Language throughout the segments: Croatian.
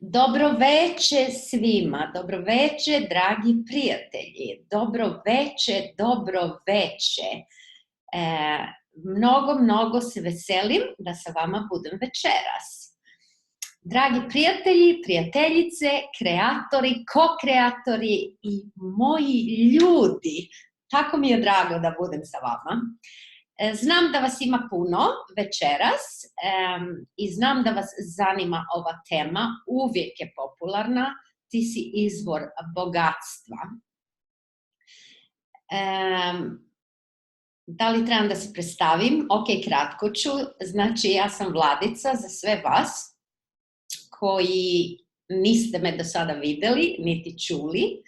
Dobro veče svima, dobro veče dragi prijatelji, dobro veče. Mnogo se veselim da sa vama budem večeras. Dragi prijatelji, prijateljice, kreatori, ko-kreatori i moji ljudi, tako mi je drago da budem sa vama. Znam da vas ima puno večeras i znam da vas zanima ova tema, uvijek je popularna, ti si izvor bogatstva. Da li trebam da se predstavim? Ok, kratko ću. Znači, ja sam Vladica za sve vas koji niste me do sada vidjeli, niti čuli.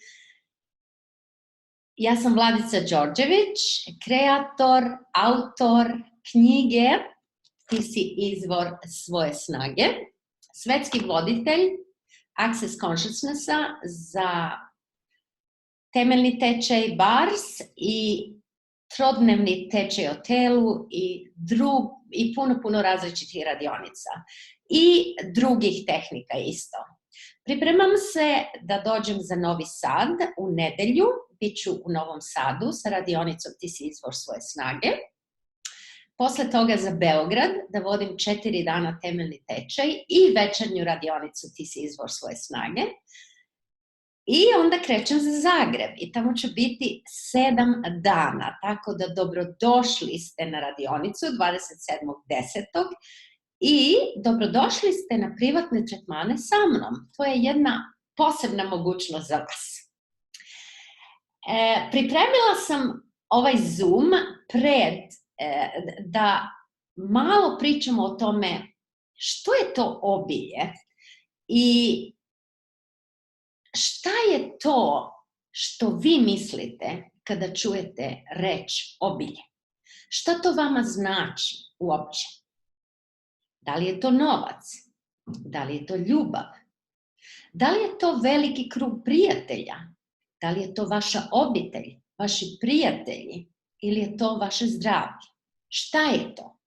Ja sam Vladica Đorđević, kreator, autor knjige Ti si izvor svoje snage, svetski voditelj Access Consciousnessa za temeljni tečaj Bars i trodnevni tečaj o telu i puno različitih radionica i drugih tehnika isto. Pripremam se da dođem za Novi Sad u nedjelju, bit ću u Novom Sadu sa radionicom Ti si izvor svoje snage. Posle toga za Beograd da vodim 4 dana temeljni tečaj i večernju radionicu Ti si izvor svoje snage. I onda krećem za Zagreb i tamo će biti 7 dana, tako da dobrodošli ste na radionicu 27.10. I dobrodošli ste na privatne tretmane sa mnom. To je jedna posebna mogućnost za vas. Pripremila sam ovaj Zoom da malo pričamo o tome što je to obilje i šta je to što vi mislite kada čujete reč obilje. Šta to vama znači uopće? Da li je to novac? Da li je to ljubav? Da li je to veliki krug prijatelja? Da li je to vaša obitelj, vaši prijatelji ili je to vaše zdravlje? Šta je to?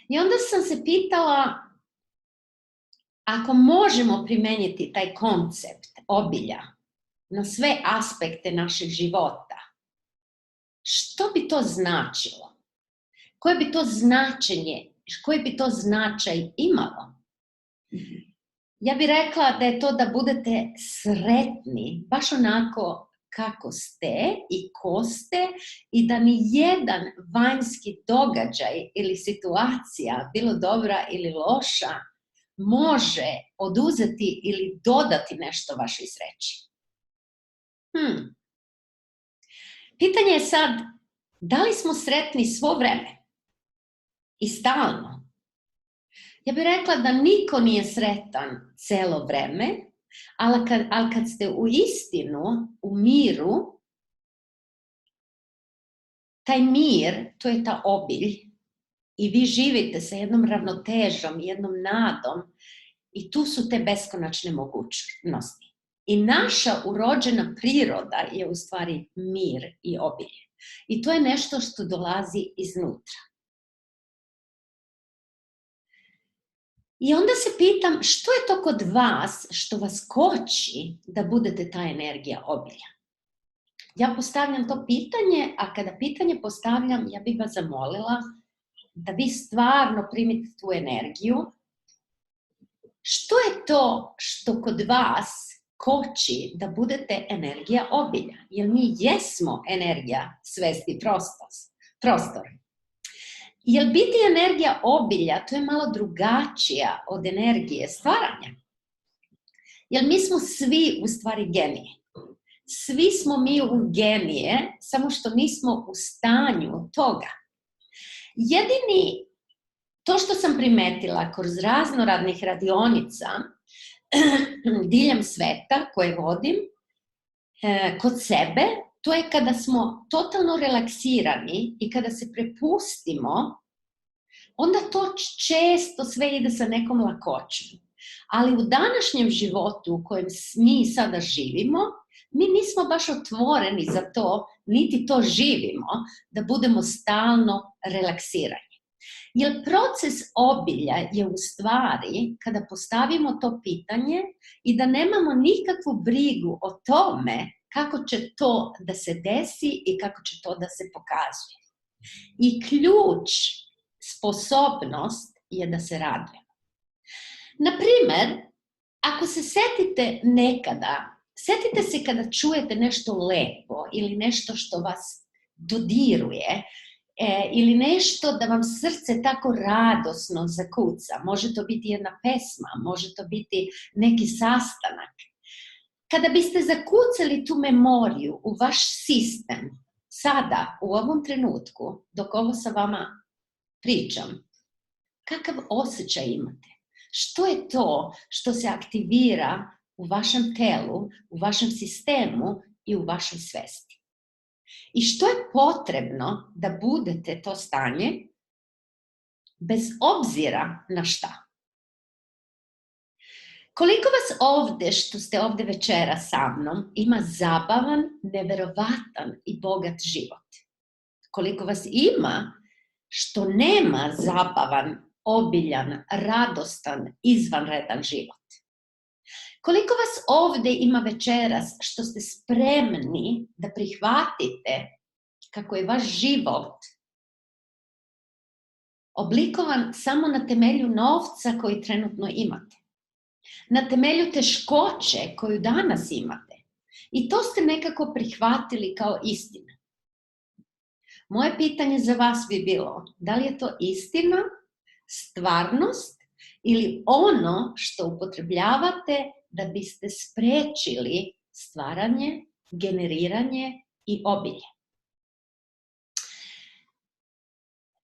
I onda sam se pitala, ako možemo primijeniti taj koncept obilja na sve aspekte našeg života, što bi to značilo? Koje bi to značenje, koji bi to značaj imalo? Ja bih rekla da je to da budete sretni, baš onako kako ste i ko ste i da ni jedan vanjski događaj ili situacija, bilo dobra ili loša, može oduzeti ili dodati nešto vašoj sreći. Pitanje je sad, da li smo sretni svo vreme i stalno? Ja bih rekla da niko nije sretan celo vreme, ali kad ste u istinu, u miru, taj mir, to je ta obilj, i vi živite sa jednom ravnotežom, jednom nadom, i tu su te beskonačne mogućnosti. I naša urođena priroda je u stvari mir i obilje. I to je nešto što dolazi iznutra. I onda se pitam, što je to kod vas što vas koči da budete ta energija obilja? Ja postavljam to pitanje, a kada pitanje postavljam, ja bih vas zamolila da vi stvarno primite tu energiju. Što je to što kod vas koči da budete energija obilja? Jer mi jesmo energija svesti prostor. Jer biti energija obilja, to je malo drugačija od energije stvaranja. Jer mi smo svi u stvari genije. Svi smo mi u genije, samo što nismo u stanju toga. Jedini, to što sam primetila kroz raznoraznih radionica diljem sveta koje vodim, kod sebe, to je kada smo totalno relaksirani i kada se prepustimo, onda to često sve ide sa nekom lakoćom. Ali u današnjem životu u kojem mi sada živimo, mi nismo baš otvoreni za to, niti to živimo, da budemo stalno relaksirani. Jer proces obilja je u stvari kada postavimo to pitanje i da nemamo nikakvu brigu o tome kako će to da se desi i kako će to da se pokazuje. I ključ, sposobnost je da se radujemo. Naprimer, ako se setite nekada, setite se kada čujete nešto lepo ili nešto što vas dodiruje, ili nešto da vam srce tako radosno zakuca. Može to biti jedna pesma, može to biti neki sastanak. Kada biste zakucali tu memoriju u vaš sistem, sada, u ovom trenutku, dok ovo sa vama pričam, kakav osjećaj imate? Što je to što se aktivira u vašem telu, u vašem sistemu i u vašoj svesti? I što je potrebno da budete to stanje bez obzira na šta? Koliko vas ovdje, što ste ovdje večera sa mnom, ima zabavan, neverovatan i bogat život? Koliko vas ima što nema zabavan, obiljan, radostan, izvanredan život? Koliko vas ovdje ima večeras što ste spremni da prihvatite kako je vaš život oblikovan samo na temelju novca koji trenutno imate, na temelju teškoće koju danas imate i to ste nekako prihvatili kao istinu? Moje pitanje za vas bi bilo, da li je to istina, stvarnost ili ono što upotrebljavate da biste sprečili stvaranje, generiranje i obilje?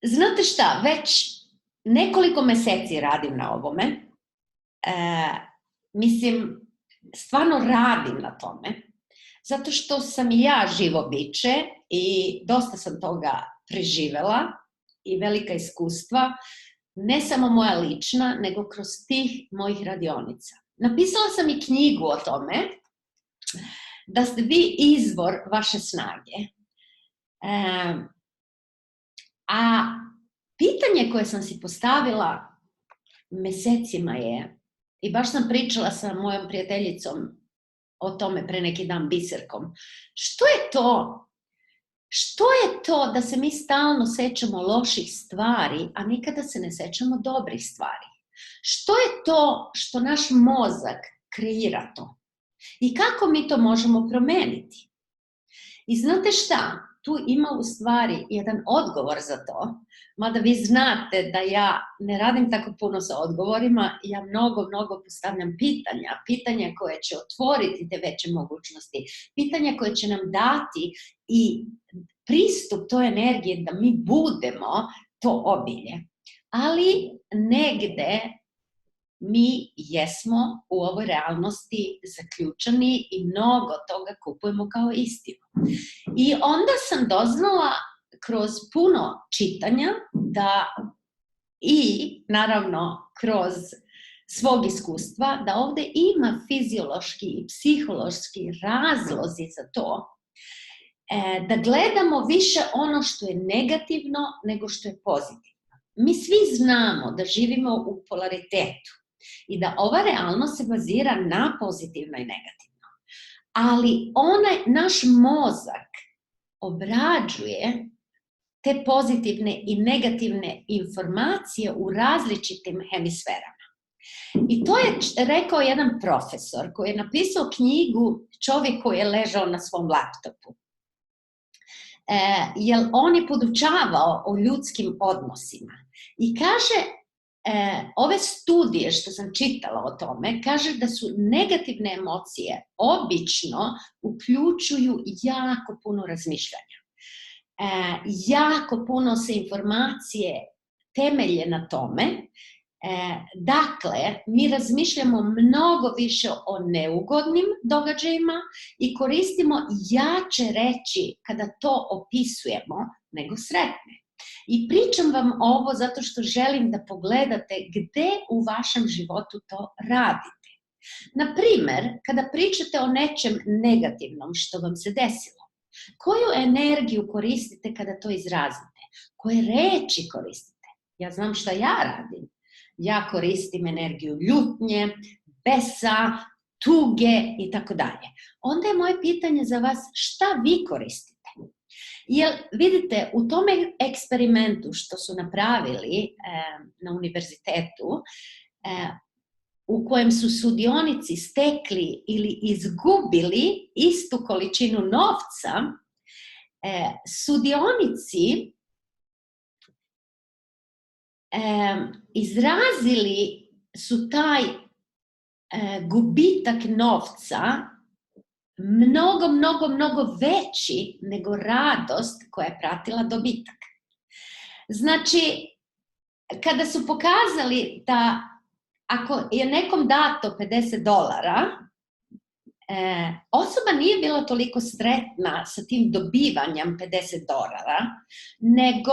Znate šta, već nekoliko meseci radim na ovome. Stvarno radim na tome, zato što sam i ja živo biće i dosta sam toga preživela i velika iskustva, ne samo moja lična, nego kroz tih mojih radionica. Napisala sam i knjigu o tome, da ste vi izvor vaše snage. A pitanje koje sam si postavila mesecima je, i baš sam pričala sa mojom prijateljicom o tome pre neki dan, Biserkom, što je to da se mi stalno sećamo loših stvari, a nikada se ne sećamo dobrih stvari? Što je to što naš mozak kreira to? I kako mi to možemo promeniti? I znate šta? Tu ima u stvari jedan odgovor za to, mada vi znate da ja ne radim tako puno sa odgovorima, ja mnogo postavljam pitanja koje će otvoriti te veće mogućnosti, pitanja koje će nam dati i pristup toj energiji da mi budemo to obilje. Ali negde mi jesmo u ovoj realnosti zaključani i mnogo toga kupujemo kao istinu. I onda sam doznala kroz puno čitanja da i naravno kroz svog iskustva da ovdje ima fiziološki i psihološki razlozi za to da gledamo više ono što je negativno nego što je pozitivno. Mi svi znamo da živimo u polaritetu i da ova realnost se bazira na pozitivno i negativno. Ali naš mozak obrađuje te pozitivne i negativne informacije u različitim hemisferama. I to je rekao jedan profesor koji je napisao knjigu Čovjek koji je ležao na svom laptopu. Jer on je podučavao o ljudskim odnosima. I kaže, ove studije što sam čitala o tome, kaže da su negativne emocije obično uključuju jako puno razmišljanja. Jako puno se informacije temelje na tome. Dakle, mi razmišljamo mnogo više o neugodnim događajima i koristimo jače reči kada to opisujemo nego sretne. I pričam vam ovo zato što želim da pogledate gde u vašem životu to radite. Naprimer, kada pričate o nečem negativnom što vam se desilo, koju energiju koristite kada to izrazite? Koje reči koristite? Ja znam šta ja radim. Ja koristim energiju ljutnje, besa, tuge i tako dalje. Onda je moje pitanje za vas, šta vi koristite? Jer vidite, u tom eksperimentu što su napravili na univerzitetu, u kojem su sudionici stekli ili izgubili istu količinu novca, sudionici izrazili su taj gubitak novca mnogo veći nego radost koja je pratila dobitak. Znači, kada su pokazali da ako je nekom dato $50, osoba nije bila toliko sretna sa tim dobivanjem $50, nego,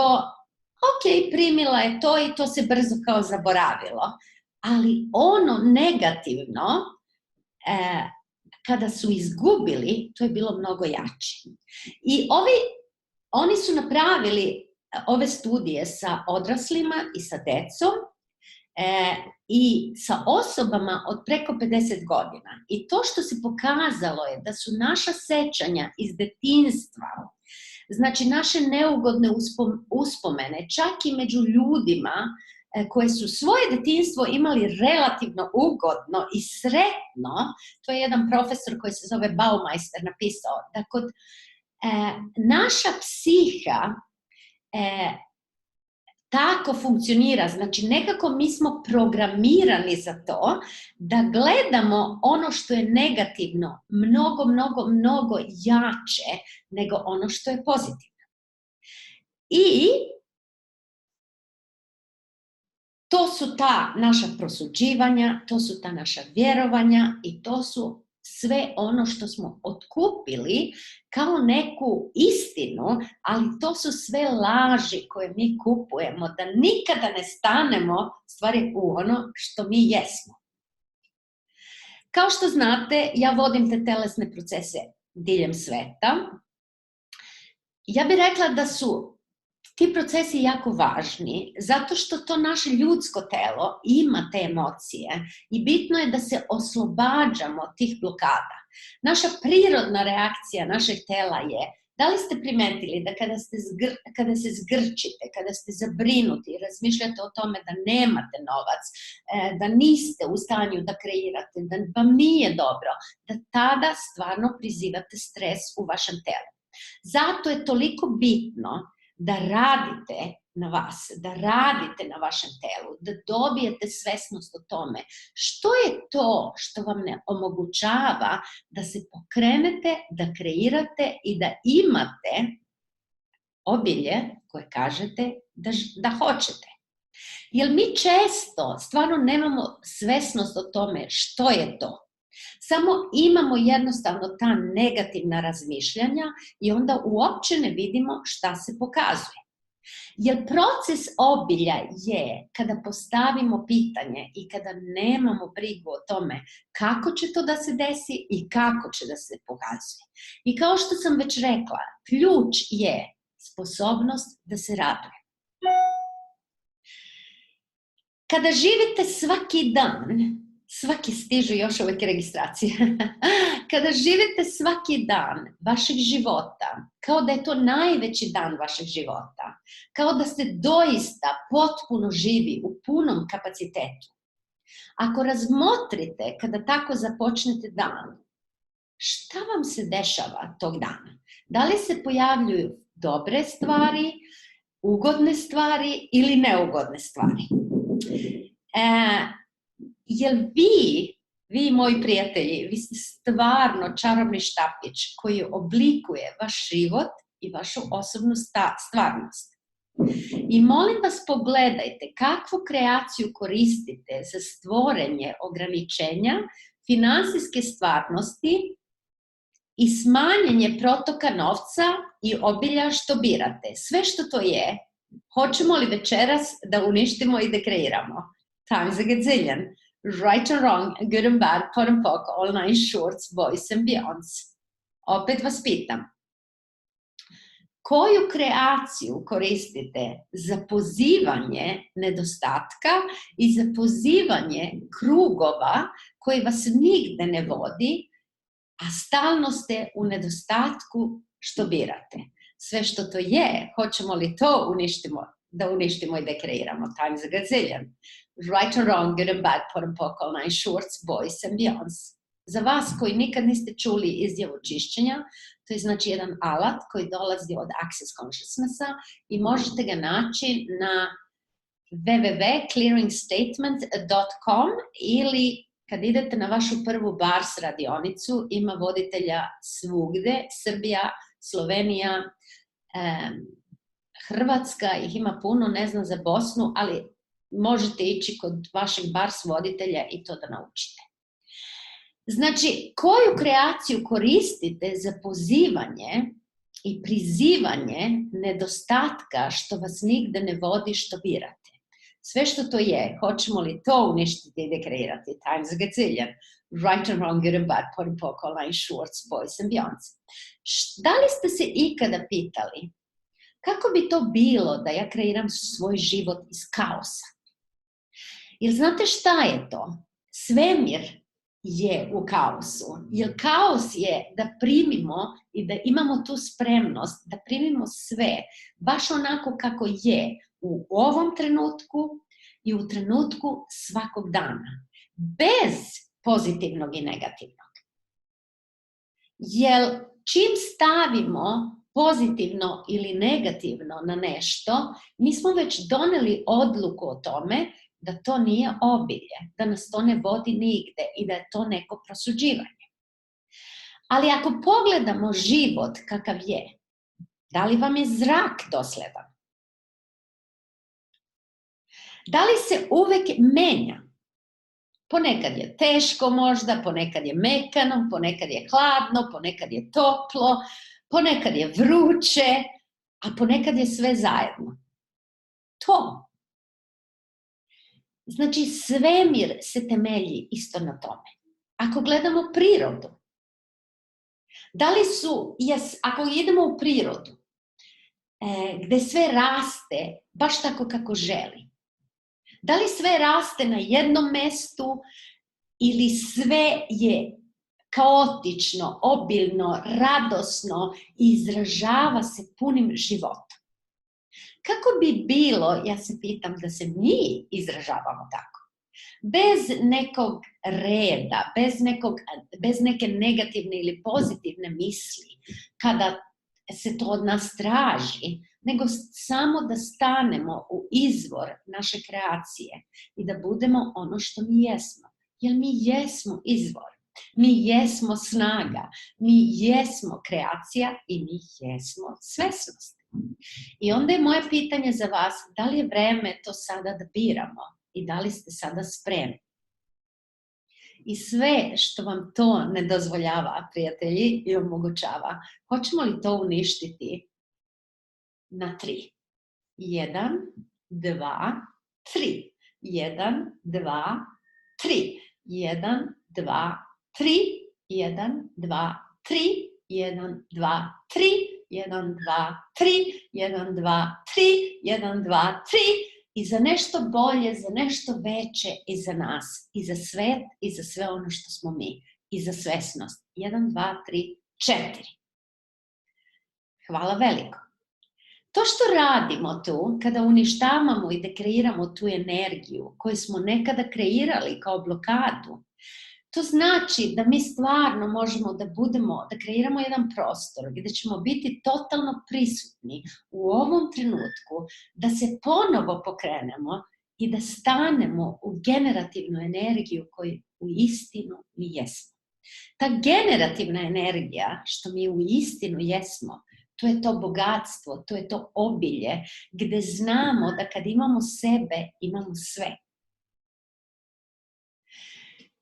ok, primila je to i to se brzo kao zaboravilo, ali ono negativno, kada su izgubili, to je bilo mnogo jače. I oni su napravili ove studije sa odraslima i sa decom, i sa osobama od preko 50 godina. I to što se pokazalo je da su naša sećanja iz detinjstva, znači naše neugodne uspomene, čak i među ljudima koje su svoje detinjstvo imali relativno ugodno i sretno, to je jedan profesor koji se zove Baumeister napisao, da kod naša psiha tako funkcionira, znači nekako mi smo programirani za to da gledamo ono što je negativno mnogo jače nego ono što je pozitivno. I to su ta naša prosuđivanja, to su ta naša vjerovanja i to su sve ono što smo otkupili kao neku istinu, ali to su sve laži koje mi kupujemo, da nikada ne stanemo stvari u ono što mi jesmo. Kao što znate, ja vodim te telesne procese diljem sveta. Ja bih rekla da su ti procesi jako važni, zato što to naše ljudsko telo ima te emocije i bitno je da se oslobađamo tih blokada. Naša prirodna reakcija našeg tela je, da li ste primetili da kada se zgrčite, kada ste zabrinuti i razmišljate o tome da nemate novac, da niste u stanju da kreirate, da vam nije dobro, da tada stvarno prizivate stres u vašem telu. Zato je toliko bitno da radite na vas, da radite na vašem telu, da dobijete svesnost o tome što je to što vam ne omogućava da se pokrenete, da kreirate i da imate obilje koje kažete da hoćete. Jer mi često stvarno nemamo svesnost o tome što je to. Samo imamo jednostavno ta negativna razmišljanja i onda uopće ne vidimo šta se pokazuje. Jer proces obilja je kada postavimo pitanje i kada nemamo brigu o tome kako će to da se desi i kako će da se pokazuje. I kao što sam već rekla, ključ je sposobnost da se raduje. Kada živite svaki dan, svaki stižu još uvijek registracije. Kada živite svaki dan vašeg života, kao da je to najveći dan vašeg života, kao da ste doista potpuno živi u punom kapacitetu. Ako razmotrite kada tako započnete dan, šta vam se dešava tog dana? Da li se pojavljuju dobre stvari, ugodne stvari ili neugodne stvari? Jer vi moji prijatelji, vi ste stvarno čarobni štapić koji oblikuje vaš život i vašu osobnu stvarnost. I molim vas, pogledajte kakvu kreaciju koristite za stvorenje ograničenja, finansijske stvarnosti i smanjenje protoka novca i obilja što birate. Sve što to je, hoćemo li večeras da uništimo i da kreiramo? Times a gazillion. Right and wrong, good and bad, pot and pock, all nine shorts, boys and beyonds. Opet vas pitam, koju kreaciju koristite za pozivanje nedostatka i za pozivanje krugova koji vas nigde ne vodi, a stalno ste u nedostatku što birate. Sve što to je, hoćemo li to da uništimo i da kreiramo, times a gazillion. Right or wrong, good and bad, pot and pockle, nine shorts, boys and beyonds. Za vas koji nikad niste čuli izjavu čišćenja, to je znači jedan alat koji dolazi od Access Consciousnessa i možete ga naći na www.clearingstatement.com ili kad idete na vašu prvu Bars radionicu, ima voditelja svugde, Srbija, Slovenija, Hrvatska, ih ima puno, ne znam za Bosnu, ali možete ići kod vašeg Bars voditelja i to da naučite. Znači, koju kreaciju koristite za pozivanje i prizivanje nedostatka što vas nigde ne vodi što birate? Sve što to je, hoćemo li to uništiti i dekreirati, times a gazillion, right and wrong, good and bad, pot and pockle, nine shorts, boys and beyonds. Da li ste se ikada pitali kako bi to bilo da ja kreiram svoj život iz kaosa? Jer znate šta je to? Svemir je u kaosu. Jer kaos je da primimo i da imamo tu spremnost, da primimo sve baš onako kako je u ovom trenutku i u trenutku svakog dana. Bez pozitivnog i negativnog. Jer čim stavimo pozitivno ili negativno na nešto, mi smo već doneli odluku o tome da to nije obilje, da nas to ne vodi nigde i da je to neko prosuđivanje. Ali ako pogledamo život kakav je, da li vam je zrak dosledan? Da li se uvek menja? Ponekad je teško možda, ponekad je mekano, ponekad je hladno, ponekad je toplo, ponekad je vruće, a ponekad je sve zajedno. To. Znači, svemir se temelji isto na tome. Ako gledamo prirodu, ako idemo u prirodu, gde sve raste baš tako kako želi, da li sve raste na jednom mestu ili sve je kaotično, obilno, radosno i izražava se punim životom? Kako bi bilo, ja se pitam, da se mi izražavamo tako? Bez nekog reda, bez neke negativne ili pozitivne misli, kada se to od nas traži, nego samo da stanemo u izvor naše kreacije i da budemo ono što mi jesmo. Jer mi jesmo izvor, mi jesmo snaga, mi jesmo kreacija i mi jesmo svesnost. I onda je moje pitanje za vas, da li je vreme to sada da biramo i da li ste sada spremni? I sve što vam to ne dozvoljava, prijatelji, i omogućava, hoćemo li to uništiti na 3? 1, 2, 3. 1, 2, 3. 1, 2, 3. 1, 2, 3. 1, 2, 3. 1, 2, 3. 1, 2, 3. 1, 2, 3. I za nešto bolje, za nešto veće i za nas, i za svet, i za sve ono što smo mi, i za svesnost. 1, 2, 3, 4. Hvala veliko. To što radimo tu, kada uništavamo i dekreiramo tu energiju koju smo nekada kreirali kao blokadu, to znači da mi stvarno možemo da kreiramo jedan prostor gdje ćemo biti totalno prisutni u ovom trenutku, da se ponovo pokrenemo i da stanemo u generativnu energiju koju u istinu mi jesmo. Ta generativna energija što mi u istinu jesmo, to je to bogatstvo, to je to obilje gdje znamo da kad imamo sebe, imamo sve.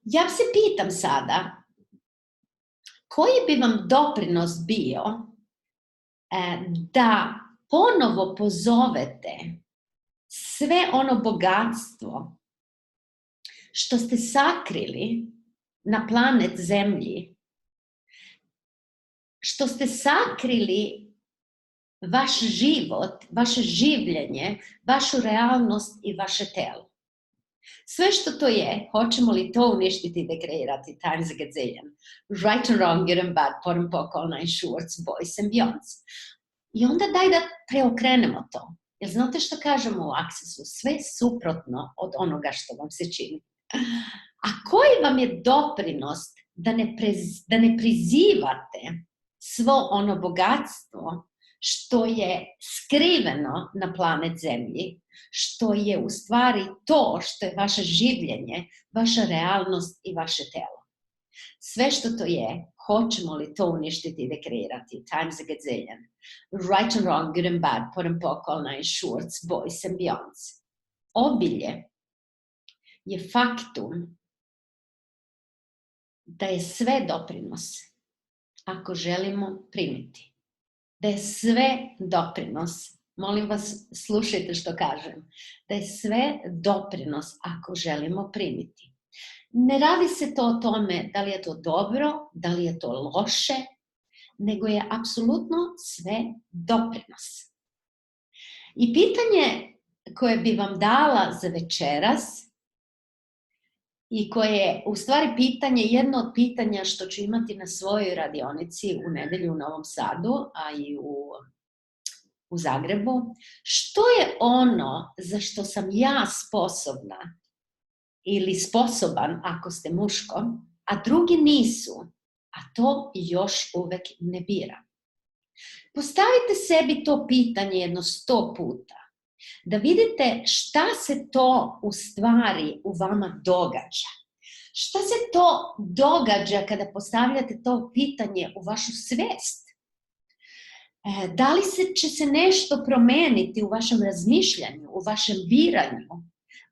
Ja se pitam sada, koji bi vam doprinos bio da ponovo pozovete sve ono bogatstvo što ste sakrili na planet Zemlji, što ste sakrili vaš život, vaše življenje, vašu realnost i vaše telo. Sve što to je, hoćemo li to uništiti i dekreirati, times a gazillion. Right and wrong, good and bad, porum pokol, nine shorts, boys and beyonds. I onda daj da preokrenemo to. Jer znate što kažemo u Accessu? Sve je suprotno od onoga što vam se čini. A koji vam je doprinos da ne prizivate svo ono bogatstvo što je skriveno na planet Zemlji, što je u stvari to što je vaše življenje, vaša realnost i vaše telo. Sve što to je, hoćemo li to uništiti i dekreirati, times a gazillion. Right and wrong, good and bad, put and pokol, nine shorts, boys and beyonds. Obilje je faktum da je sve doprinos ako želimo primiti. Da je sve doprinos, molim vas slušajte što kažem, da je sve doprinos ako želimo primiti. Ne radi se to o tome da li je to dobro, da li je to loše, nego je apsolutno sve doprinos. I pitanje koje bi vam dala za večeras i koje je u stvari pitanje, jedno od pitanja što ću imati na svojoj radionici u nedjelju u Novom Sadu, a i u Zagrebu, što je ono za što sam ja sposobna ili sposoban ako ste muško, a drugi nisu, a to još uvek ne biram. Postavite sebi to pitanje jedno 100 puta, da vidite šta se to u stvari u vama događa. Šta se to događa kada postavljate to pitanje u vašu svijest? Da li će se nešto promeniti u vašem razmišljanju, u vašem biranju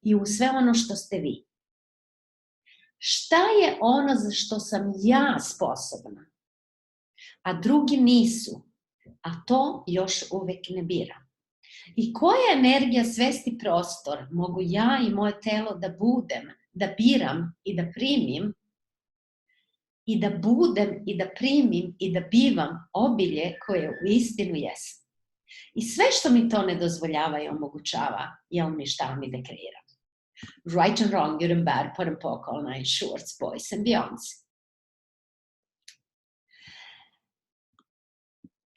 i u sve ono što ste vi? Šta je ono za što sam ja sposobna, a drugi nisu, a to još uvijek ne biram? I koja energija, svesti prostor mogu ja i moje telo da budem, da biram i da primim, i da budem i da primim i da bivam obilje koje u istinu jesam. I sve što mi to ne dozvoljava i omogućava, ja uništavam i dekreiram. Right and wrong, good and bad, put and pokol, nine shorts, boys and beyonds.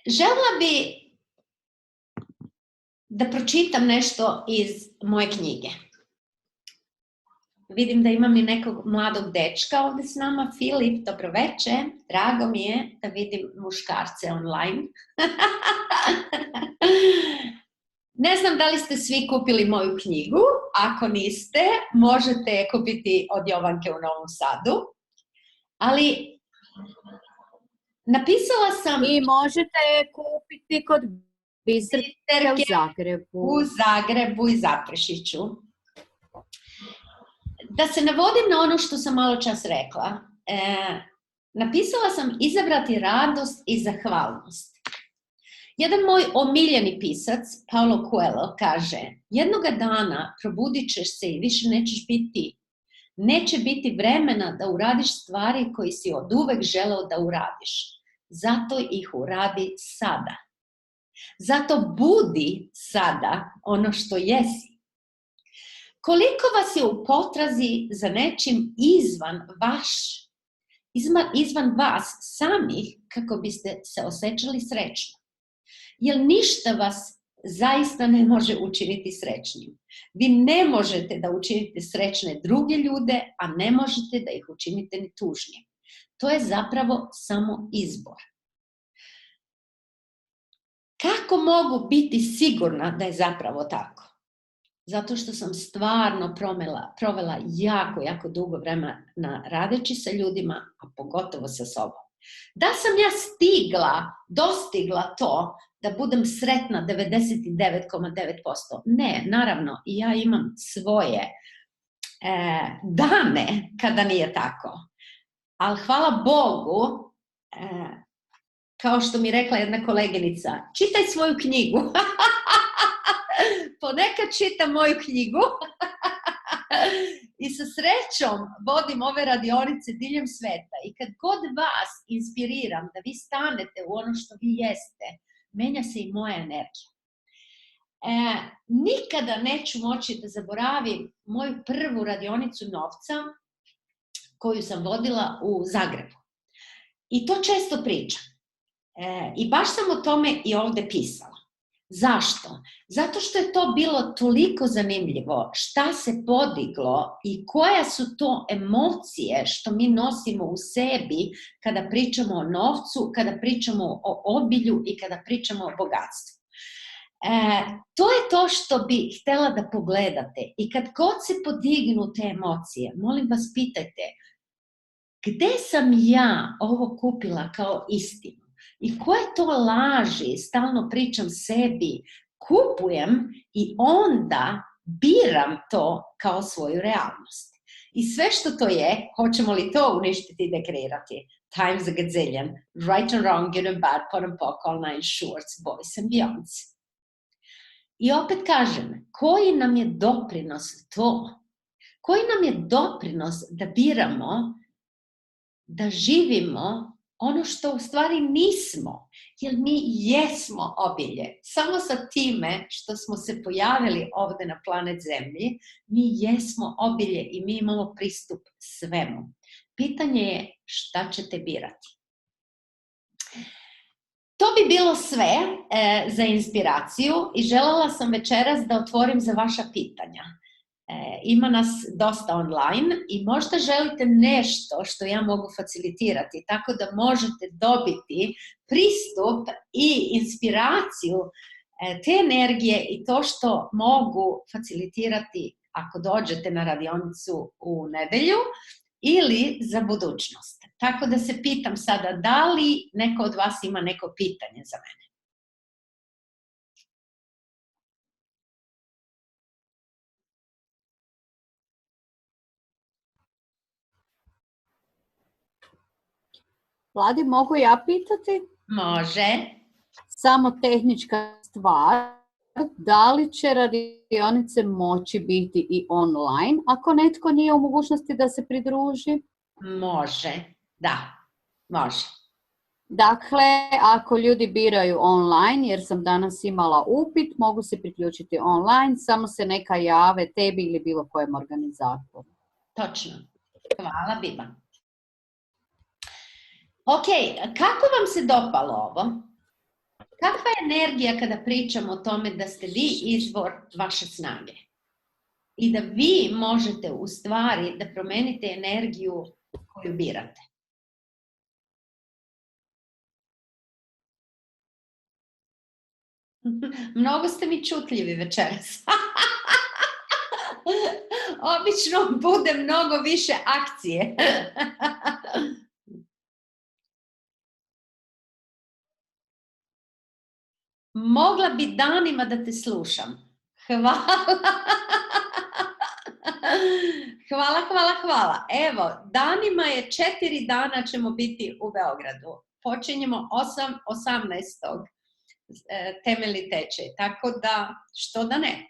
Željela bi da pročitam nešto iz moje knjige. Vidim da imam i nekog mladog dečka ovdje s nama. Filip, dobro večer. Drago mi je da vidim muškarce online. Ne znam da li ste svi kupili moju knjigu. Ako niste, možete je kupiti od Jovanke u Novom Sadu. Ali napisala sam... I možete je kupiti kod Biserke u Zagrebu. U Zagrebu i Zaprešiću. Da se navodim na ono što sam malo čas rekla. Napisala sam izabrati radost i zahvalnost. Jedan moj omiljeni pisac, Paulo Coelho, kaže: jednoga dana probudit ćeš se i više nećeš biti ti. Neće biti vremena da uradiš stvari koje si oduvek želeo da uradiš. Zato ih uradi sada. Zato budi sada ono što jesi. Koliko vas je u potrazi za nečim izvan vas samih kako biste se osjećali srećno? Jer ništa vas zaista ne može učiniti srećnim. Vi ne možete da učinite srećne druge ljude, a ne možete da ih učinite ni tužnim. To je zapravo samo izbor. Kako mogu biti sigurna da je zapravo tako? Zato što sam stvarno provela jako dugo vremena radeći sa ljudima, a pogotovo sa sobom. Da sam ja dostigla to da budem sretna 99,9%? Ne, naravno, i ja imam svoje dane kada nije tako. Ali hvala Bogu, kao što mi rekla jedna koleginica, čitaj svoju knjigu. Ponekad čitam moju knjigu i sa srećom vodim ove radionice diljem sveta. I kad god vas inspiriram da vi stanete u ono što vi jeste, menja se i moja energija. Nikada neću moći da zaboravim moju prvu radionicu novca koju sam vodila u Zagrebu. I to često pričam. I baš sam o tome i ovdje pisala. Zašto? Zato što je to bilo toliko zanimljivo šta se podiglo i koje su to emocije što mi nosimo u sebi kada pričamo o novcu, kada pričamo o obilju i kada pričamo o bogatstvu. To je to što bi htjela da pogledate i kad god se podignu te emocije, molim vas pitajte gde sam ja ovo kupila kao istinu i koje to laži stalno pričam sebi, kupujem i onda biram to kao svoju realnost. I sve što to je, hoćemo li to uništiti i dekreirati? Times a gazillion, right and wrong, good and bad, pot and pock, all nine shorts, boys and beyonds. I opet kažem, koji nam je doprinos to? Koji nam je doprinos da biramo, da živimo ono što u stvari nismo? Jer mi jesmo obilje. Samo sa time što smo se pojavili ovdje na planet Zemlji, mi jesmo obilje i mi imamo pristup svemu. Pitanje je šta ćete birati. To bi bilo sve za inspiraciju i željela sam večeras da otvorim za vaša pitanja. Ima nas dosta online i možda želite nešto što ja mogu facilitirati, tako da možete dobiti pristup i inspiraciju te energije i to što mogu facilitirati ako dođete na radionicu u nedelju ili za budućnost. Tako da se pitam sada, da li neko od vas ima neko pitanje za mene? Vladi, mogu ja pitati? Može. Samo tehnička stvar. Da li će radionice moći biti i online ako netko nije u mogućnosti da se pridruži? Može, da, može. Dakle, ako ljudi biraju online, jer sam danas imala upit, mogu se priključiti online, samo se neka jave tebi ili bilo kojem organizatoru. Točno. Hvala, Biba. Ok, kako vam se dopalo ovo? Kakva je energija kada pričamo o tome da ste vi izvor vaše snage? I da vi možete u stvari da promenite energiju koju birate? Mnogo ste mi čutljivi večeras. Obično bude mnogo više akcije. Mogla bi danima da te slušam. Hvala. Hvala. Evo, danima je 4 dana ćemo biti u Beogradu. Počinjemo 18. temeljni tečaj, tako da što da ne.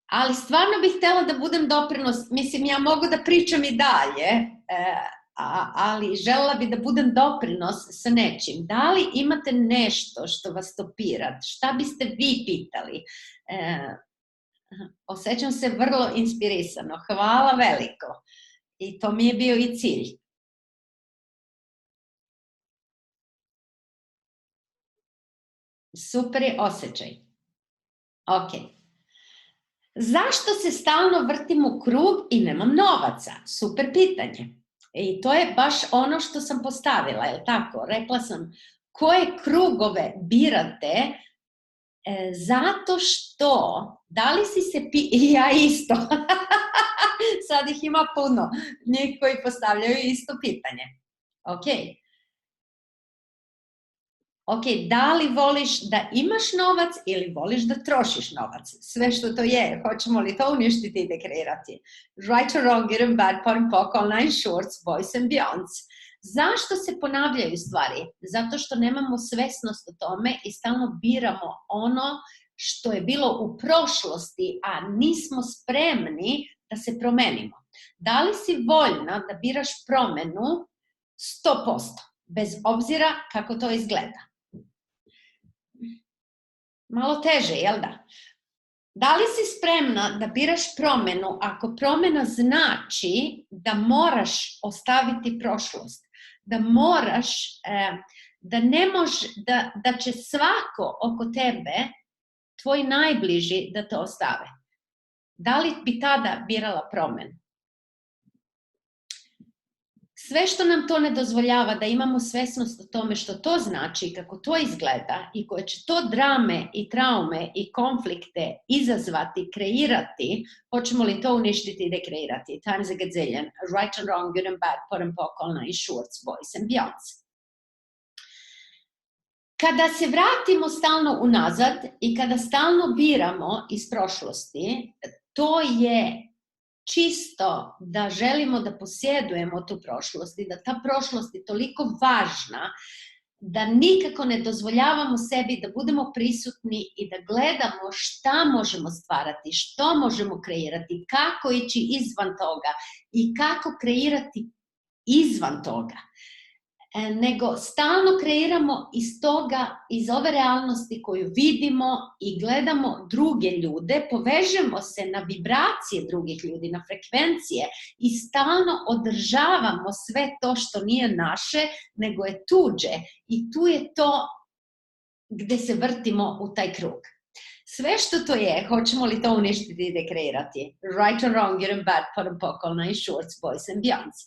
Ali stvarno bih htjela da budem doprinos, mislim ja mogu da pričam i dalje, ali željela bih da budem doprinos sa nečim. Da li imate nešto što vas stopira? Šta biste vi pitali? Osjećam se vrlo inspirisano. Hvala veliko. I to mi je bio i cilj. Super je osjećaj. Ok. Zašto se stalno vrtim u krug i nemam novaca? Super pitanje. I to je baš ono što sam postavila, je li tako? Rekla sam, koje krugove birate zato što, da li si se i ja isto, sad ih ima puno, njih koji postavljaju isto pitanje. Ok, da li voliš da imaš novac ili voliš da trošiš novac? Sve što to je, hoćemo li to uništiti i dekreirati? Right or wrong, good and bad, pot and pock, all nine shorts, boys and beyonds. Zašto se ponavljaju stvari? Zato što nemamo svesnost o tome i stalno biramo ono što je bilo u prošlosti, a nismo spremni da se promenimo. Da li si voljna da biraš promenu 100%, bez obzira kako to izgleda? Malo teže, jel da? Da li si spremna da biraš promjenu ako promjena znači da moraš ostaviti prošlost, da moraš, da ne može, da će svako oko tebe, tvoji najbliži, da te ostave? Da li bi tada birala promjenu? Sve što nam to ne dozvoljava da imamo svjesnost o tome što to znači, kako to izgleda i koje će to drame i traume i konflikte izazvati, kreirati, hoćemo li to uništiti i dekreirati? Times a gazillion, right and wrong, good and bad, pot and pokolna i shorts, boys and beyonds. Kada se vratimo stalno unazad i kada stalno biramo iz prošlosti, to je čisto da želimo da posjedujemo tu prošlost i da ta prošlost je toliko važna da nikako ne dozvoljavamo sebi da budemo prisutni i da gledamo šta možemo stvarati, što možemo kreirati, kako ići izvan toga i kako kreirati izvan toga. Nego stalno kreiramo iz toga, iz ove realnosti koju vidimo i gledamo druge ljude, povežemo se na vibracije drugih ljudi, na frekvencije i stalno održavamo sve to što nije naše, nego je tuđe. I tu je to gdje se vrtimo u taj krug. Sve što to je, hoćemo li to uništiti i dekreirati? Right and wrong, good and bad, pot and pokolna i shorts, boys and beyonds.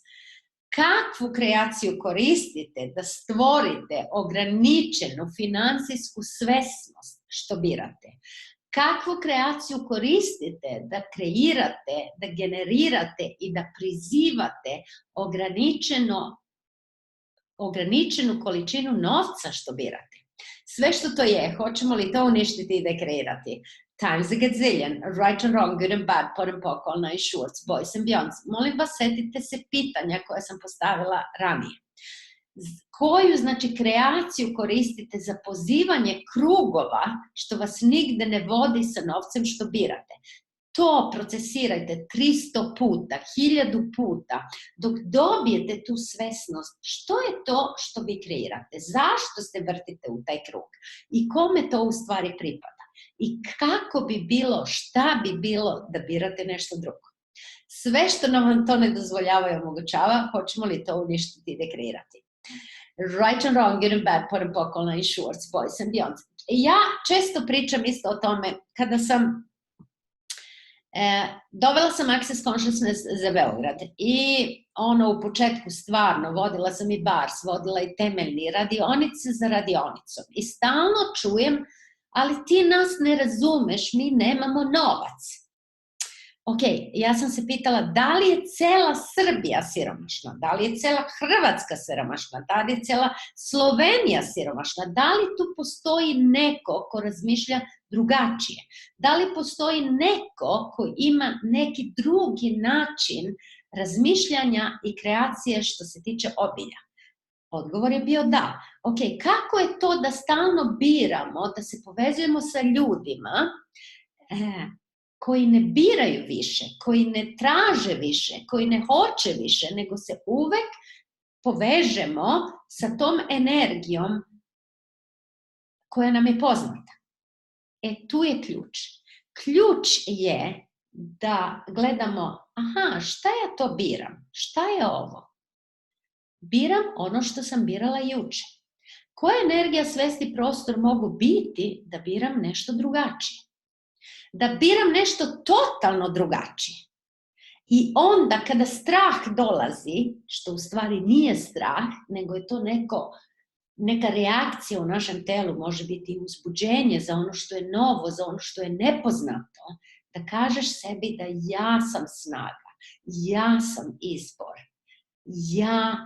Kakvu kreaciju koristite da stvorite ograničenu financijsku svesnost što birate? Kakvu kreaciju koristite da kreirate, da generirate i da prizivate ograničenu količinu novca što birate? Sve što to je, hoćemo li to uništiti i dekreirati? Times a gazillion, right and wrong, good and bad, pot and pokolna i shorts, boys and beyonds. Molim vas, setite se pitanja koja sam postavila ranije. Koju, znači, kreaciju koristite za pozivanje krugova što vas nigde ne vodi sa novcem što birate? To procesirajte 300 puta, 1000 puta, dok dobijete tu svesnost što je to što vi kreirate, zašto se vrtite u taj krug i kome to u stvari pripada. I kako bi bilo, šta bi bilo da birate nešto drugo. Sve što nam to ne dozvoljava i omogućava, hoćemo li to uništiti i dekreirati. Right and wrong, good and bad, pot and pokolna i shorts, boys and beyonds. Ja često pričam isto o tome kada sam dovela sam Access Consciousness za Beograd i u početku stvarno vodila sam i bars, vodila i temeljni radionice za radionicom i stalno čujem, ali ti nas ne razumeš, mi nemamo novac. Ok, ja sam se pitala da li je cela Srbija siromašna, da li je cela Hrvatska siromašna, da li je cela Slovenija siromašna, da li tu postoji neko ko razmišlja drugačije, da li postoji neko ko ima neki drugi način razmišljanja i kreacije što se tiče obilja. Odgovor je bio da. Ok, kako je to da stalno biramo, da se povezujemo sa ljudima koji ne biraju više, koji ne traže više, koji ne hoće više, nego se uvek povežemo sa tom energijom koja nam je poznata. Tu je ključ. Ključ je da gledamo, aha, šta ja to biram? Šta je ovo? Biram ono što sam birala juče. Koja energija, svest i prostor mogu biti da biram nešto drugačije? Da biram nešto totalno drugačije. I onda kada strah dolazi, što u stvari nije strah, nego je to neka reakcija u našem telu, može biti uzbuđenje za ono što je novo, za ono što je nepoznato, da kažeš sebi da ja sam snaga, ja sam izbor, ja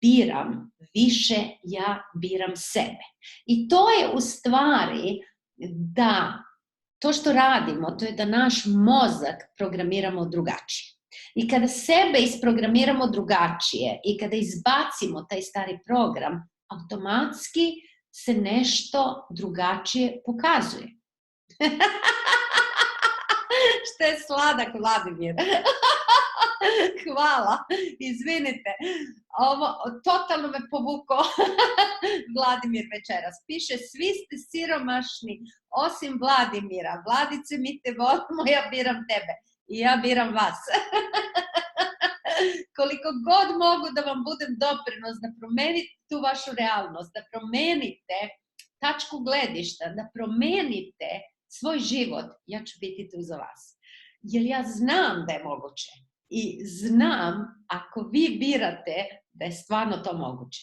biram više, ja biram sebe. I to je u stvari da to što radimo, to je da naš mozak programiramo drugačije. I kada sebe isprogramiramo drugačije i kada izbacimo taj stari program, automatski se nešto drugačije pokazuje. Što je sladak Vladimir. Hvala, izvinite. Ovo totalno me povuko Vladimir večeras. Piše, svi ste siromašni, osim Vladimira. Vladice, mi te volimo, ja biram tebe. I ja biram vas. Koliko god mogu da vam budem doprinos, da promenite tu vašu realnost, da promenite tačku gledišta, da promenite svoj život, ja ću biti tu za vas. Jer ja znam da je moguće. I znam, ako vi birate, da je stvarno to moguće.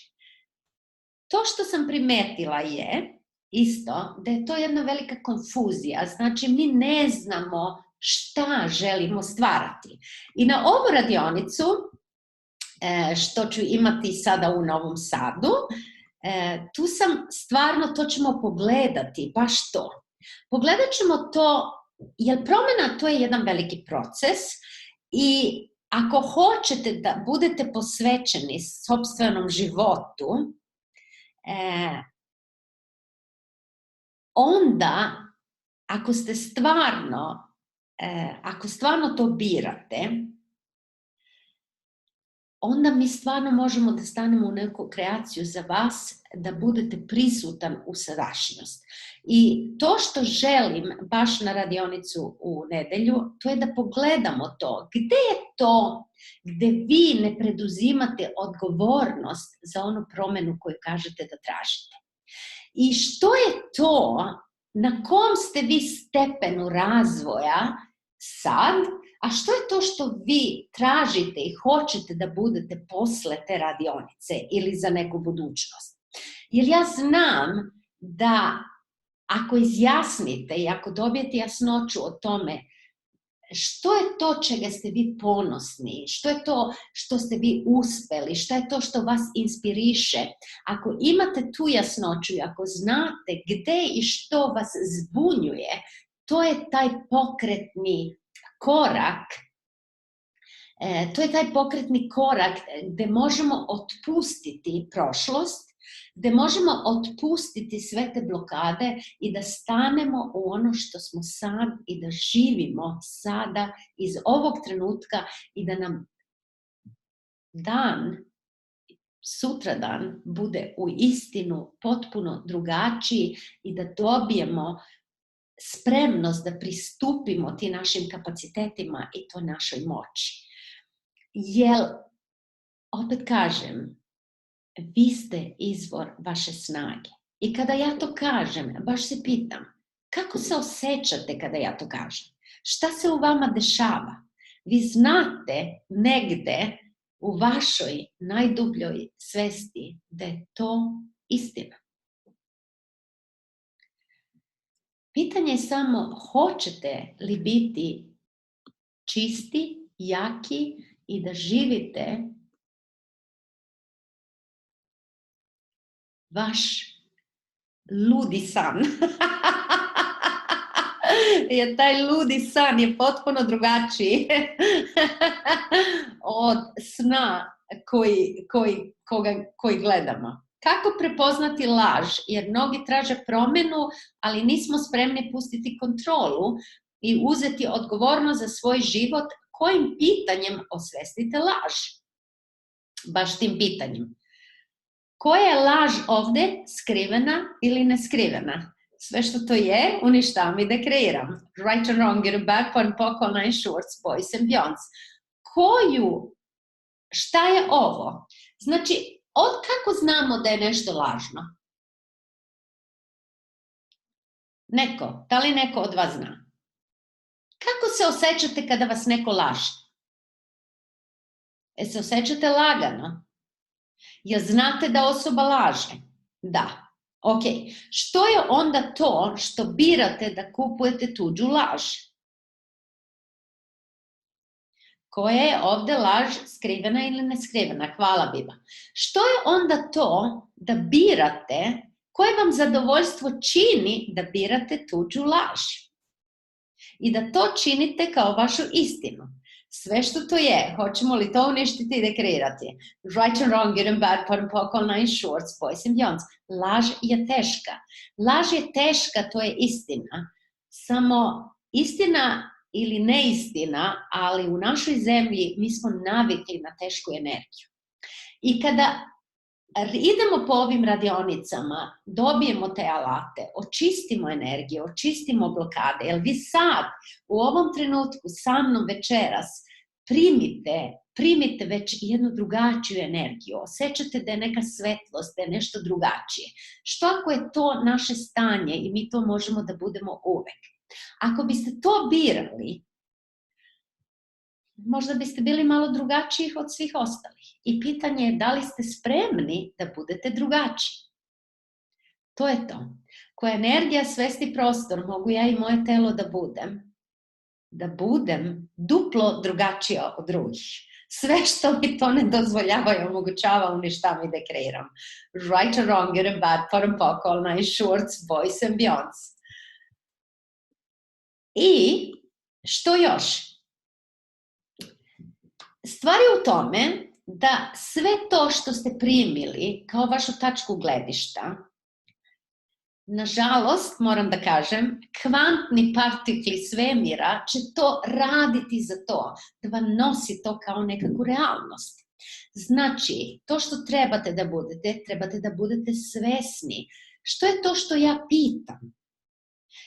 To što sam primetila je isto da je to jedna velika konfuzija. Znači, mi ne znamo šta želimo stvarati. I na ovu radionicu, što ću imati sada u Novom Sadu, tu sam stvarno, to ćemo pogledati, baš to. Pogledat ćemo to, jer promjena to je jedan veliki proces i ako hoćete da budete posvećeni sopstvenom životu, onda ako stvarno to birate, onda mi stvarno možemo da stanemo u neku kreaciju za vas, da budete prisutan u sadašnjost. I to što želim baš na radionicu u nedelju, to je da pogledamo to. Gde je to gde vi ne preduzimate odgovornost za onu promjenu koju kažete da tražite? I što je to, na kom ste vi stepenu razvoja sad, a što je to što vi tražite i hoćete da budete posle te radionice ili za neku budućnost? Jer ja znam da ako izjasnite i ako dobijete jasnoću o tome što je to čega ste vi ponosni, što je to što ste vi uspeli, što je to što vas inspiriše, ako imate tu jasnoću i ako znate gde i što vas zbunjuje, to je taj pokretni korak, gde možemo otpustiti prošlost, gde možemo otpustiti sve te blokade i da stanemo u ono što smo sad i da živimo sada iz ovog trenutka i da nam sutradan bude u istinu potpuno drugačiji i da dobijemo spremnost da pristupimo ti našim kapacitetima i to našoj moći. Jer, opet kažem, vi ste izvor vaše snage. I kada ja to kažem, baš se pitam, kako se osjećate kada ja to kažem? Šta se u vama dešava? Vi znate negde u vašoj najdubljoj svesti da je to istina. Pitanje je samo, hoćete li biti čisti, jaki i da živite vaš ludi san. Jer taj ludi san je potpuno drugačiji od sna koji gledamo. Kako prepoznati laž? Jer mnogi traže promjenu, ali nismo spremni pustiti kontrolu i uzeti odgovornost za svoj život. Kojim pitanjem osvestite laž? Baš tim pitanjem. Koja je laž ovdje, skrivena ili neskrivena? Sve što to je, uništavam i dekreiram. Right and wrong, good and bad, pon poko, nine shorts, boys and beyonds. Šta je ovo? Znači, kako znamo da je nešto lažno? Da li neko od vas zna? Kako se osjećate kada vas neko laže? Se osjećate lagano? Jel znate da osoba laže? Da. Ok. Što je onda to što birate da kupujete tuđu laž? Koja je ovdje laž, skrivena ili neskrivena? Hvala Biba. Što je onda to da birate, koje vam zadovoljstvo čini da birate tuđu laž? I da to činite kao vašu istinu. Sve što to je, hoćemo li to uništiti i dekreirati? Right and wrong, good and bad, pon poko, nine shorts, boys and beyonds. Laž je teška. Laž je teška, to je istina. Samo istina ili neistina, ali u našoj zemlji mi smo navikli na tešku energiju. I kada idemo po ovim radionicama, dobijemo te alate, očistimo energiju, očistimo blokade, jer vi sad, u ovom trenutku, sa mnom večeras, primite već jednu drugačiju energiju, osjećate da je neka svetlost, da je nešto drugačije. Što ako je to naše stanje i mi to možemo da budemo uvek? Ako biste to birali, možda biste bili malo drugačiji od svih ostalih. I pitanje je da li ste spremni da budete drugačiji. To je to. Koja energija, svesti prostor, mogu ja i moje telo da budem duplo drugačija od drugih. Sve što mi to ne dozvoljava i omogućava, uništavam i da kreiram. Right or wrong, good or bad, for and pokol, nice shorts, boys and beyonds. I što još? Stvar je u tome da sve to što ste primili kao vašu tačku gledišta, nažalost, moram da kažem, kvantni partikli svemira će to raditi za to, da vam nosi to kao nekakvu realnost. Znači, to što trebate da budete svesni. Što je to što ja pitam?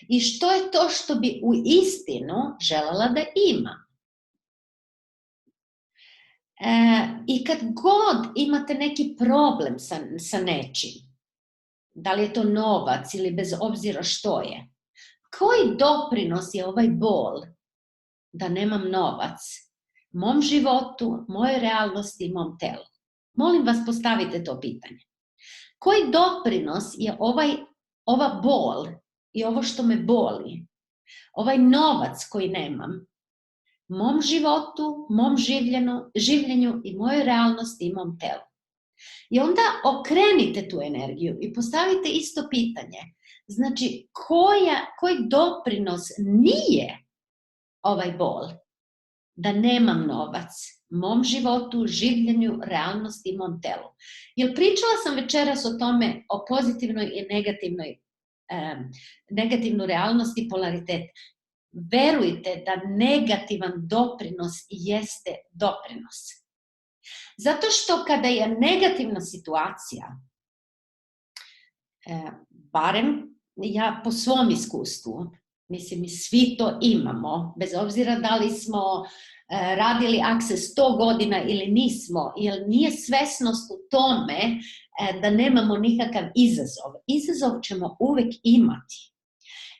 I što je to što bi u istinu želela da imam? I kad god imate neki problem sa nečim, da li je to novac ili bez obzira što je, koji doprinos je ovaj bol da nemam novac mom životu, mojoj realnosti i mom telu? Molim vas, postavite to pitanje. Koji doprinos je ova bol i ovo što me boli, ovaj novac koji nemam, mom životu, mom življenju i mojoj realnosti i mom telu? I onda okrenite tu energiju i postavite isto pitanje. Znači, koji doprinos nije ovaj bol da nemam novac mom životu, življenju, realnosti i mom telu? Jer pričala sam večeras o tome, o pozitivnoj i negativnu realnost i polaritet. Verujte da negativan doprinos jeste doprinos. Zato što kada je negativna situacija, barem ja po svom iskustvu, mislim mi svi to imamo, bez obzira da li smo radili Access 100 godina ili nismo, jer nije svesnost u tome da nemamo nikakav izazov. Izazov ćemo uvek imati.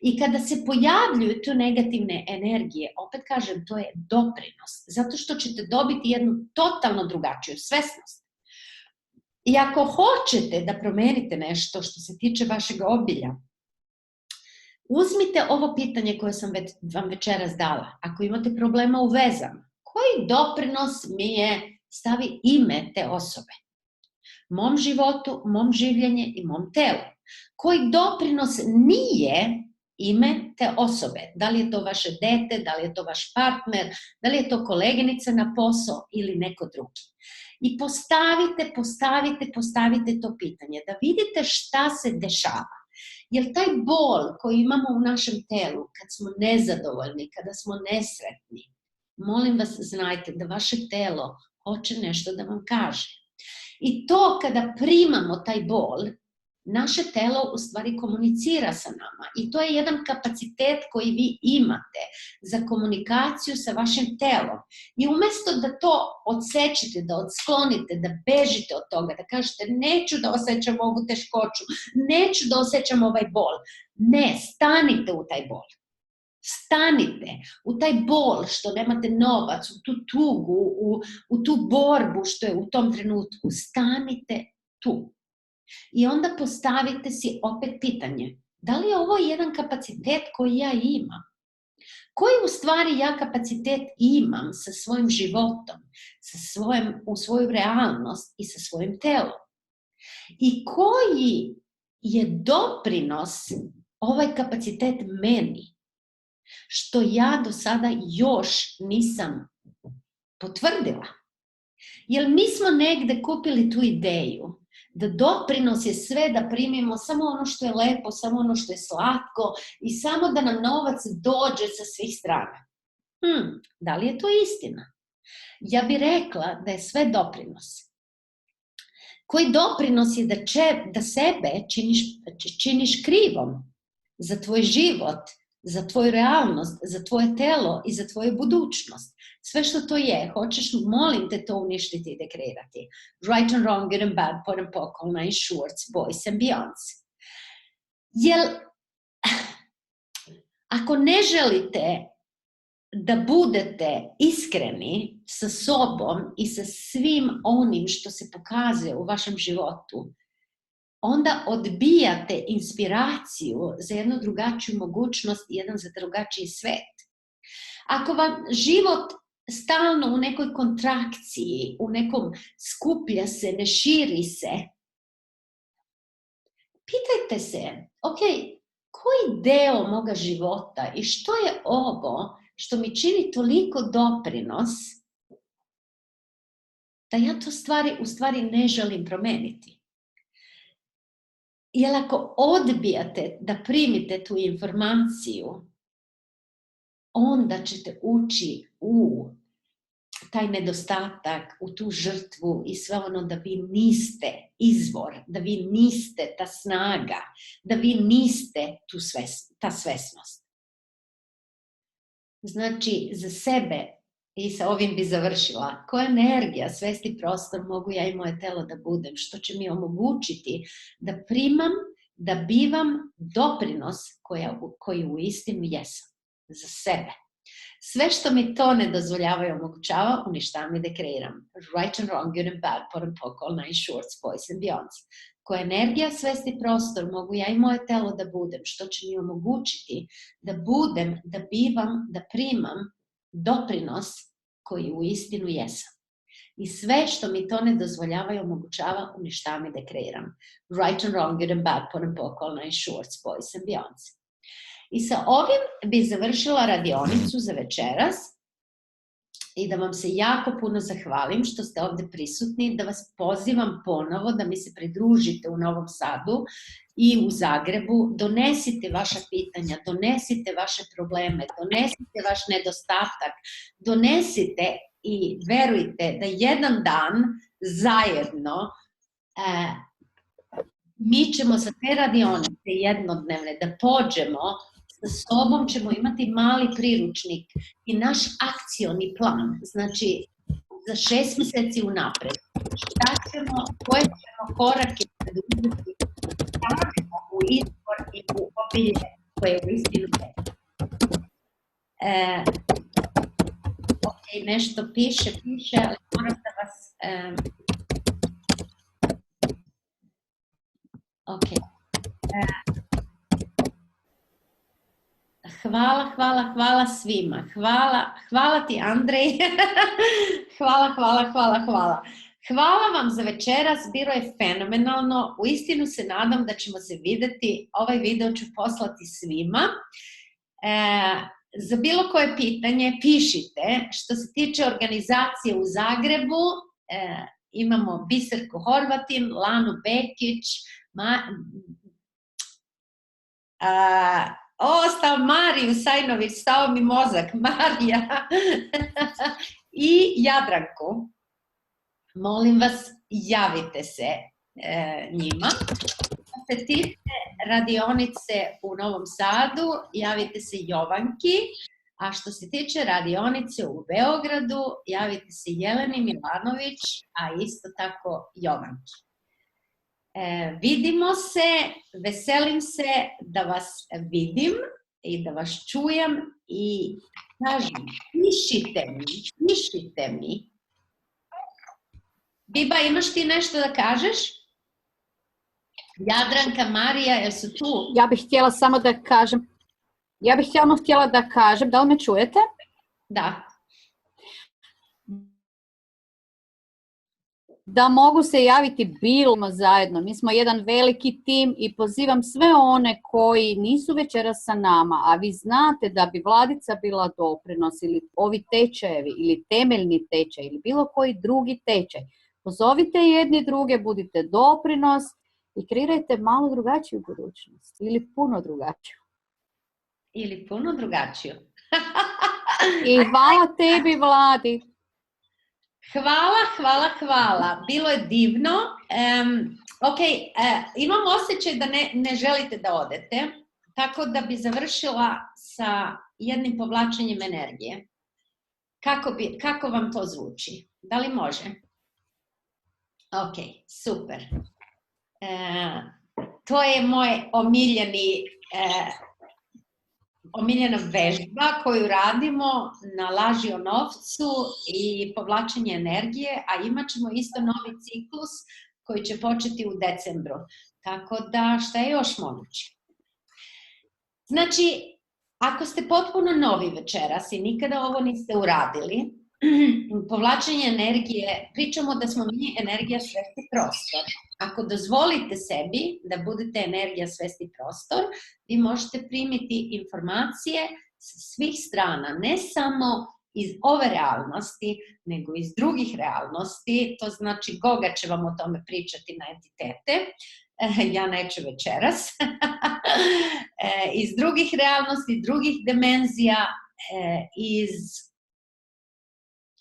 I kada se pojavljuju tu negativne energije, opet kažem, to je doprinos, zato što ćete dobiti jednu totalno drugačiju svesnost. I ako hoćete da promenite nešto što se tiče vašeg obilja, uzmite ovo pitanje koje sam vam večeras dala. Ako imate problema u vezama, koji doprinos mi je, stavi ime te osobe? Mom životu, mom življenju i mom telu. Koji doprinos nije ime te osobe? Da li je to vaše dete, da li je to vaš partner, da li je to koleginica na posao ili neko drugi? I postavite to pitanje, da vidite šta se dešava. Jer taj bol koji imamo u našem telu, kad smo nezadovoljni, kada smo nesretni, molim vas, znajte da vaše telo hoće nešto da vam kaže. I to kada primamo taj bol, naše telo u stvari komunicira sa nama. I to je jedan kapacitet koji vi imate za komunikaciju sa vašim telom. I umjesto da to odsečete, da odsklonite, da bežite od toga, da kažete neću da osjećam ovu teškoću, neću da osjećam ovaj bol. Ne, stanite u taj bol. Stanite u taj bol što nemate novac, u tu tugu, u tu borbu što je u tom trenutku. Stanite tu. I onda postavite si opet pitanje, da li je ovo jedan kapacitet koji ja imam? Koji u stvari ja kapacitet imam sa svojim životom, u svoju realnost i sa svojim telom? I koji je doprinos ovaj kapacitet meni, što ja do sada još nisam potvrdila? Jer mi smo negde kupili tu ideju da doprinos je sve da primimo samo ono što je lepo, samo ono što je slatko i samo da nam novac dođe sa svih strana. Da li je to istina? Ja bih rekla da je sve doprinos. Koji doprinos je da sebe činiš krivom za tvoj život, za tvoju realnost, za tvoje telo i za tvoju budućnost. Sve što to je, hoćeš, molim te, to uništiti i dekreirati. Right and wrong, good and bad, pot and pock, all nine shorts, boys and beyonds. Jer ako ne želite da budete iskreni sa sobom i sa svim onim što se pokazuje u vašem životu, onda odbijate inspiraciju za jednu drugačiju mogućnost i jedan za drugačiji svet. Ako vam život stalno u nekoj kontrakciji, u nekom skuplja se, ne širi se, pitajte se, ok, koji deo moga života i što je ovo što mi čini toliko doprinos da ja to u stvari ne želim promeniti. Jer ako odbijate da primite tu informaciju, onda ćete ući u taj nedostatak, u tu žrtvu i sve ono da vi niste izvor, da vi niste ta snaga, da vi niste ta svesnost. Znači, za sebe, i sa ovim bi završila, koja energija, svesti prostor mogu ja i moje telo da budem, što će mi omogućiti da primam, da bivam doprinos koji uistinu jesam, za sebe. Sve što mi to ne dozvoljava i omogućava, uništavam i dekreiram. Right and wrong, good and bad, pot and pock, all nine shorts, boys and beyonds. Koja energija, svesti prostor mogu ja i moje telo da budem, što će mi omogućiti da budem, da bivam, da primam doprinos koji uistinu jesam. I sve što mi to ne dozvoljava i omogućava, uništavam i dekreiram. Right and wrong, good and bad, pot and pock, all nine shorts, boys and beyonds. I sa ovim bi završila radionicu za večeras i da vam se jako puno zahvalim što ste ovdje prisutni, da vas pozivam ponovo da mi se pridružite u Novom Sadu i u Zagrebu. Donesite vaša pitanja, donesite vaše probleme, donesite vaš nedostatak, donesite i verujte da jedan dan zajedno mi ćemo sa te radionice jednodnevne da pođemo, sa sobom ćemo imati mali priručnik i naš akcioni plan, znači za 6 mjeseci unapred. Šta ćemo, koje ćemo korake preduzeti, stavimo u izbor i u obilje koje u istinu je. Ok, nešto piše, ali moram da vas... Ok. Hvala svima. Hvala ti, Andrej. Hvala. Hvala vam za večeras, bilo je fenomenalno. Uistinu se nadam da ćemo se vidjeti. Ovaj video ću poslati svima. Za bilo koje pitanje pišite. Što se tiče organizacije u Zagrebu, imamo Biserku Horvatin, Lanu Bekić, stao Mariju Sajnović, stao mi mozak, Marija i Jadranku. Molim vas, javite se njima. Što se tiče radionice u Novom Sadu, javite se Jovanki, a što se tiče radionice u Beogradu, javite se Jeleni Milanović, a isto tako Jovanki. Vidimo se, veselim se da vas vidim i da vas čujem i kažem, pišite mi. Biba, imaš ti nešto da kažeš? Jadranka, Marija, jel su tu? Ja bih htjela samo da kažem, da li me čujete? Da. Da mogu se javiti bilo zajedno. Mi smo jedan veliki tim i pozivam sve one koji nisu večeras sa nama, a vi znate da bi Vladica bila doprinos ili ovi tečajevi ili temeljni tečaj ili bilo koji drugi tečaj. Pozovite jedni druge, budite doprinos i kreirajte malo drugačiju budućnost ili puno drugačiju. Ili puno drugačiju. I hvala tebi, Vladi. Hvala. Bilo je divno. Imam osjećaj da ne želite da odete, tako da bi završila sa jednim povlačenjem energije. Kako vam to zvuči? Da li može? Ok, super. To je moj omiljena vežba koju radimo na laži o novcu i povlačenje energije, a imat ćemo isto novi ciklus koji će početi u decembru. Tako da, šta je još moguće? Znači, ako ste potpuno novi večeras i nikada ovo niste uradili, povlačenje energije, pričamo da smo mi energija, svesti, prostor. Ako dozvolite sebi da budete energija, svesti, prostor, vi možete primiti informacije sa svih strana, ne samo iz ove realnosti, nego iz drugih realnosti. To znači Goga će vam o tome pričati na entitete, ja neću večeras, iz drugih realnosti, drugih dimenzija, iz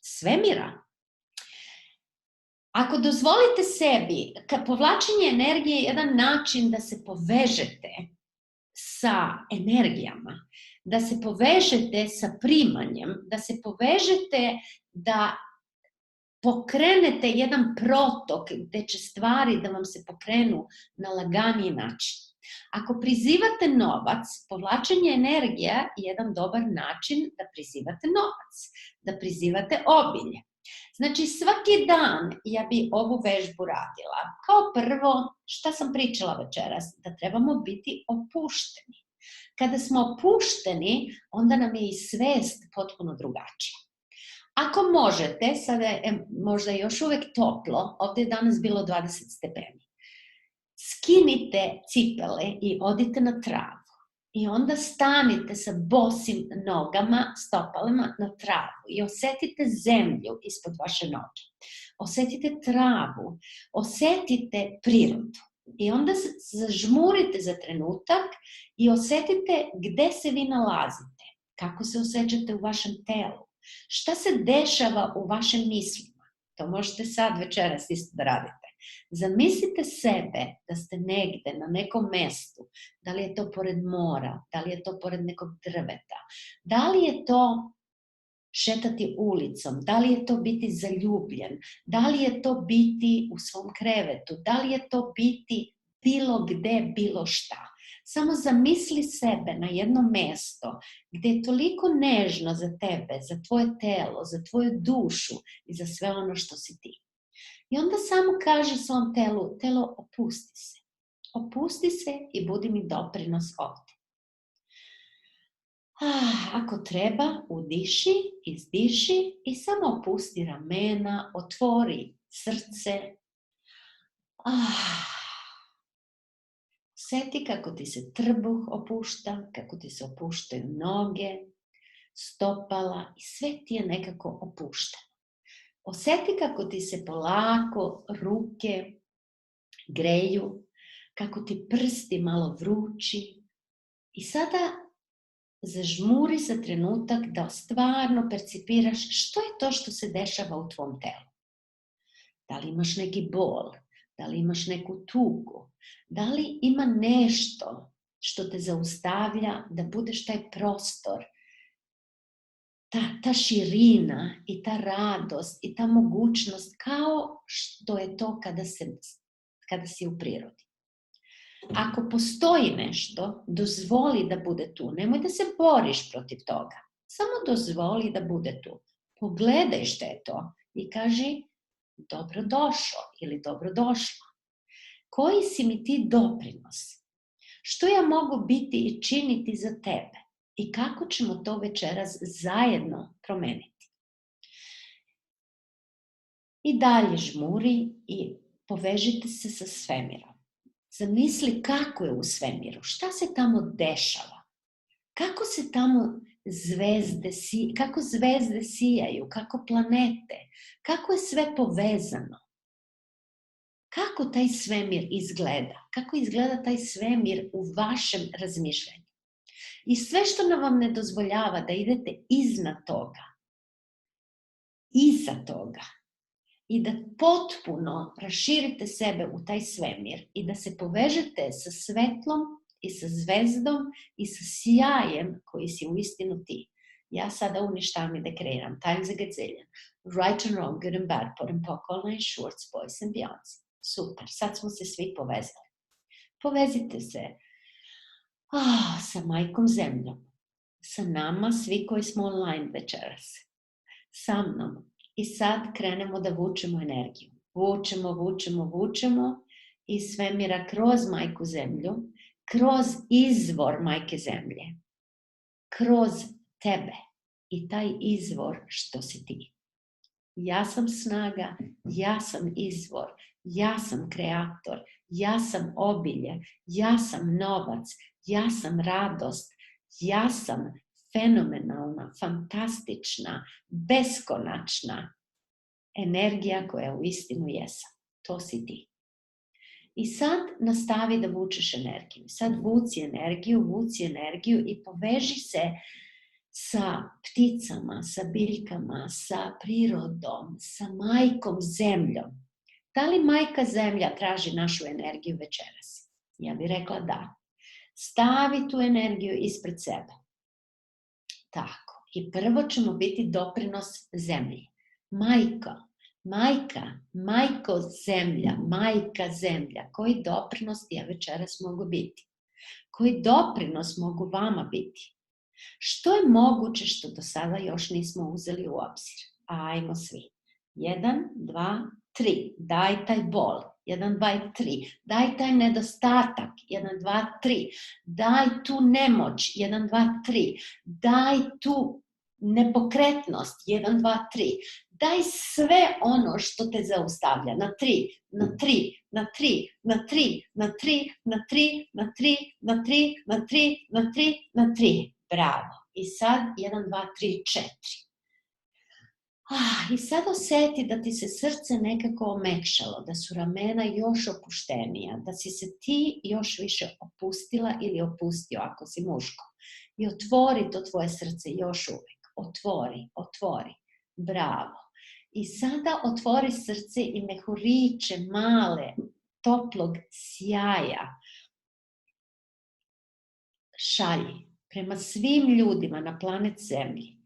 svemira. Ako dozvolite sebi, povlačenje energije je jedan način da se povežete sa energijama, da se povežete sa primanjem, da se povežete da pokrenete jedan protok gde će stvari da vam se pokrenu na laganiji način. Ako prizivate novac, povlačenje energije je jedan dobar način da prizivate novac, da prizivate obilje. Znači, svaki dan ja bi ovu vežbu radila. Kao prvo, šta sam pričala večeras? Da trebamo biti opušteni. Kada smo opušteni, onda nam je i svest potpuno drugačija. Ako možete, sada je možda još uvek toplo, ovdje je danas bilo 20 stepeni, skinite cipele i odite na travu. I onda stanite sa bosim nogama, stopalima na travu i osetite zemlju ispod vaše noge. Osetite travu, osetite prirodu. I onda zažmurite za trenutak i osetite gde se vi nalazite, kako se osjećate u vašem telu, šta se dešava u vašim mislima. To možete sad večeras isto da radite. Zamislite sebe da ste negde na nekom mestu, da li je to pored mora, da li je to pored nekog drveta, da li je to šetati ulicom, da li je to biti zaljubljen, da li je to biti u svom krevetu, da li je to biti bilo gde, bilo šta. Samo zamisli sebe na jedno mesto gde je toliko nežno za tebe, za tvoje telo, za tvoju dušu i za sve ono što si ti. I onda samo kaži svom telu, telo, opusti se. Opusti se i budi mi doprinos ovdje. Ako treba, udiši, izdiši i samo opusti ramena, otvori srce. Osjeti kako ti se trbuh opušta, kako ti se opuštaju noge, stopala i sve ti je nekako opušteno. Osjeti kako ti se polako ruke greju, kako ti prsti malo vrući i sada zažmuri za trenutak da stvarno percipiraš što je to što se dešava u tvom telu. Da li imaš neki bol, da li imaš neku tugu, da li ima nešto što te zaustavlja da budeš taj prostor, ta širina i ta radost i ta mogućnost kao što je to kada si u prirodi. Ako postoji nešto, dozvoli da bude tu. Nemoj da se boriš protiv toga. Samo dozvoli da bude tu. Pogledaj što je to i kaži dobrodošao ili dobrodošla. Koji si mi ti doprinos? Što ja mogu biti i činiti za tebe? I kako ćemo to večeras zajedno promeniti? I dalje žmuri i povežite se sa svemirom. Zamisli kako je u svemiru, šta se tamo dešava, kako se tamo kako zvezde sijaju, kako planete, kako je sve povezano. Kako taj svemir izgleda, kako izgleda taj svemir u vašem razmišljanju. I sve što nam vam ne dozvoljava da idete iznad toga, iza toga, i da potpuno raširite sebe u taj svemir i da se povežete sa svetlom i sa zvezdom i sa sjajem koji si uistinu ti. Ja sada uništavam i dekreiram. Times a gazillion. Right and wrong, good and bad, pot and pock, all nine shorts, boys and beyonds. Super, sad smo se svi povezali. Povezite se sa majkom zemljom, sa nama, svi koji smo online večeras, sa mnom. I sad krenemo da vučemo energiju. Vučemo iz svemira kroz majku zemlju, kroz izvor majke zemlje, kroz tebe i taj izvor što si ti. Ja sam snaga, ja sam izvor, ja sam kreator, ja sam obilje, ja sam novac, ja sam radost, ja sam fenomenalna, fantastična, beskonačna energija koja uistinu jesam. To si ti. I sad nastavi da vučeš energiju. Sad vuci energiju i poveži se sa pticama, sa biljkama, sa prirodom, sa majkom zemljom. Da li majka zemlja traži našu energiju večeras? Ja bih rekla da. Stavi tu energiju ispred sebe. Tako. I prvo ćemo biti doprinos zemlji. Majko zemlja, majka zemlja. Koji doprinos ja večeras mogu biti? Koji doprinos mogu vama biti? Što je moguće što do sada još nismo uzeli u obzir? Ajmo svi. 1, 2, 3. Daj taj bol. 1, 2, 3. Daj taj nedostatak. 1, 2, 3. Daj tu nemoć. 1, 2, 3. Daj tu nepokretnost. 1, 2, 3. Daj sve ono što te zaustavlja. Na 3, na 3, na 3, na 3, na 3, na 3, na 3, na 3, na 3, na 3, na 3. Bravo. I sad 1, 2, 3, 4. I sad osjeti da ti se srce nekako omekšalo, da su ramena još opuštenija, da si se ti još više opustila ili opustio ako si muško. I otvori to tvoje srce još uvijek. Otvori. Bravo. I sada otvori srce i mehuriće male, toplog sjaja šalji prema svim ljudima na planet Zemlji.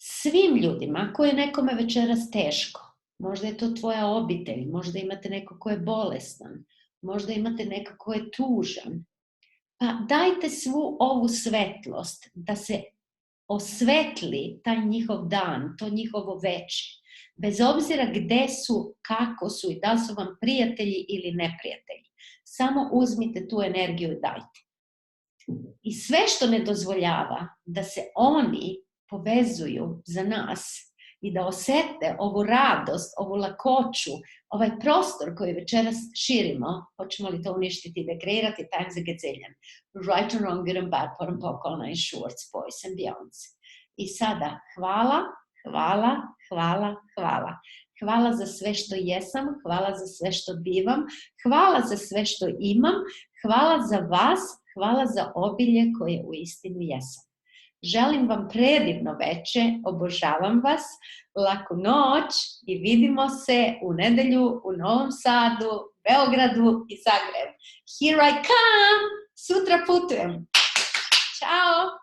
Svim ljudima, ako je nekome večeras teško, možda je to tvoja obitelj, možda imate neko ko je bolestan, možda imate neko ko je tužan, pa dajte svu ovu svetlost da se osvetli taj njihov dan, to njihovo veče. Bez obzira gde su, kako su i da li su vam prijatelji ili neprijatelji. Samo uzmite tu energiju i dajte. I sve što ne dozvoljava da se oni povezuju za nas i da osete ovu radost, ovu lakoću, ovaj prostor koji večeras širimo, hoćemo li to uništiti i dekreirati, times a gazillion. Right and wrong, good and bad, pot and pock, all nine shorts, boys and beyonds. I sada hvala. Hvala za sve što jesam, hvala za sve što bivam, hvala za sve što imam, hvala za vas, hvala za obilje koje uistinu jesam. Želim vam predivno veče, obožavam vas, laku noć i vidimo se u nedelju u Novom Sadu, Beogradu i Zagrebu. Here I come! Sutra putujem. Ćao!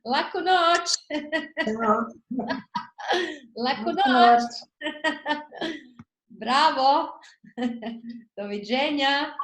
Laku noć! Laku noć! Bravo! Doviđenja!